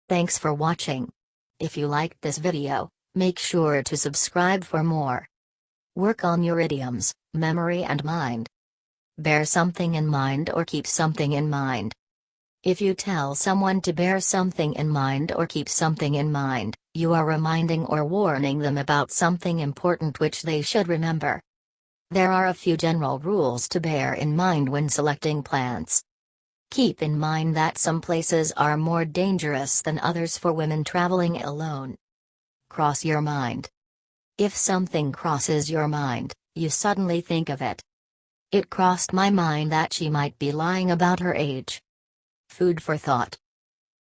Thanks for watching. If you liked this video, make sure to subscribe for more. Work on your idioms, memory and mind. Bear something in mind or keep something in mind. If you tell someone to bear something in mind or keep something in mind, you are reminding or warning them about something important which they should remember. There are a few general rules to bear in mind when selecting plants. Keep in mind that some places are more dangerous than others for women traveling alone. Cross your mind. If something crosses your mind, you suddenly think of it. It crossed my mind that she might be lying about her age. Food for thought.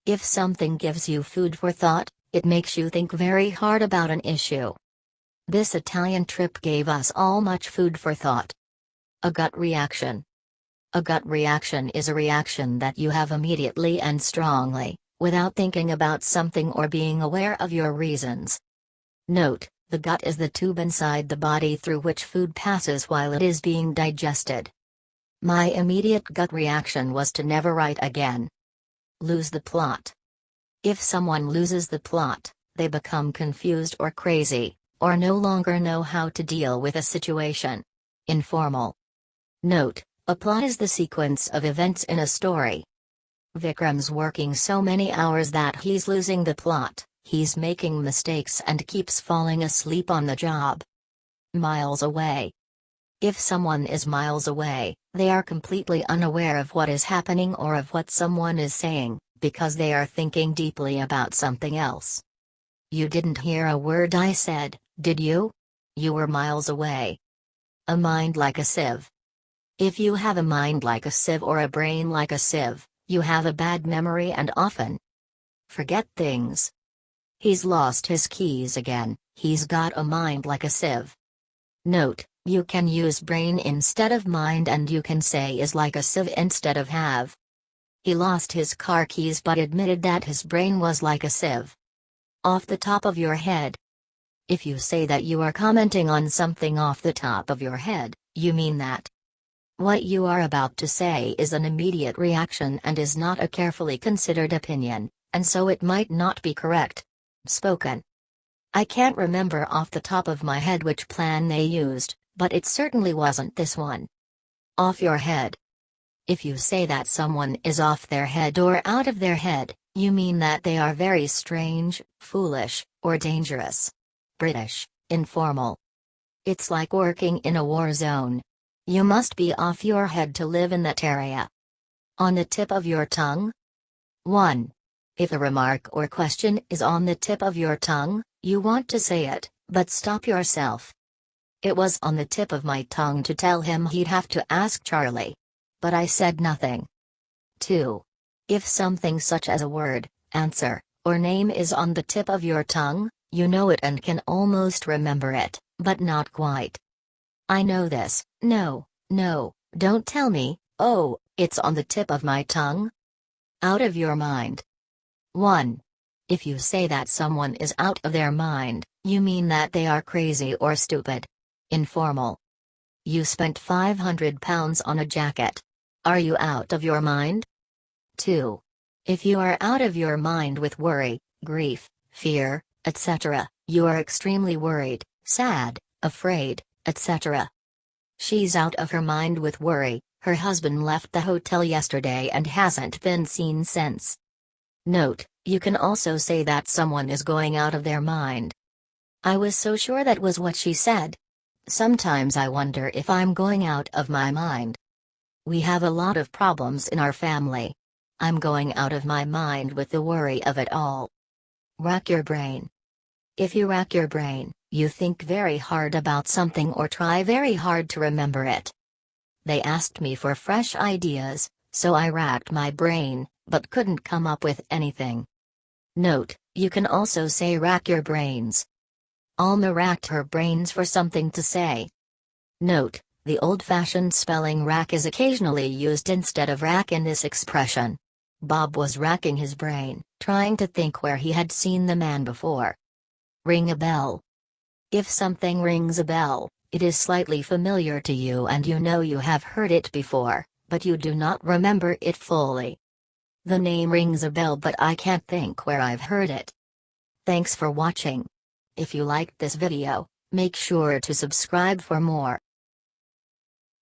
If something gives you food for thought, it makes you think very hard about an issue. This Italian trip gave us all much food for thought. A gut reaction. A gut reaction is a reaction that you have immediately and strongly, without thinking about something or being aware of your reasons. Note, the gut is the tube inside the body through which food passes while it is being digested. My immediate gut reaction was to never write again. Lose the plot. If someone loses the plot, they become confused or crazy, or no longer know how to deal with a situation. Informal. Note, a plot is the sequence of events in a story. Vikram's working so many hours that he's losing the plot, he's making mistakes and keeps falling asleep on the job. Miles away. If someone is miles away, they are completely unaware of what is happening or of what someone is saying, because they are thinking deeply about something else. You didn't hear a word I said, did you? You were miles away. A mind like a sieve. If you have a mind like a sieve or a brain like a sieve, you have a bad memory and often forget things. He's lost his keys again, he's got a mind like a sieve. Note, you can use brain instead of mind and you can say is like a sieve instead of have. He lost his car keys but admitted that his brain was like a sieve. Off the top of your head. If you say that you are commenting on something off the top of your head, you mean that what you are about to say is an immediate reaction and is not a carefully considered opinion, and so it might not be correct. Spoken. I can't remember off the top of my head which plan they used, but it certainly wasn't this one. Off your head. If you say that someone is off their head or out of their head, you mean that they are very strange, foolish, or dangerous. British, informal. It's like working in a war zone. You must be off your head to live in that area. On the tip of your tongue? 1. If a remark or question is on the tip of your tongue, you want to say it, but stop yourself. It was on the tip of my tongue to tell him he'd have to ask Charlie. But I said nothing. 2. If something such as a word, answer, or name is on the tip of your tongue, you know it and can almost remember it, but not quite. I know this. No, don't tell me, oh, it's on the tip of my tongue. Out of your mind. 1. If you say that someone is out of their mind, you mean that they are crazy or stupid. Informal. You spent £500 on a jacket. Are you out of your mind? 2. If you are out of your mind with worry, grief, fear, etc., you are extremely worried, sad, afraid, etc. She's out of her mind with worry, her husband left the hotel yesterday and hasn't been seen since. Note, you can also say that someone is going out of their mind. I was so sure that was what she said. Sometimes I wonder if I'm going out of my mind. We have a lot of problems in our family. I'm going out of my mind with the worry of it all. Rack your brain. If you rack your brain, you think very hard about something or try very hard to remember it. They asked me for fresh ideas, so I racked my brain, but couldn't come up with anything. Note, you can also say rack your brains. Alma racked her brains for something to say. Note, the old-fashioned spelling rack is occasionally used instead of rack in this expression. Bob was racking his brain, trying to think where he had seen the man before. Ring a bell. If something rings a bell, it is slightly familiar to you and you know you have heard it before, but you do not remember it fully. The name rings a bell, but I can't think where I've heard it. Thanks for watching. If you liked this video, make sure to subscribe for more.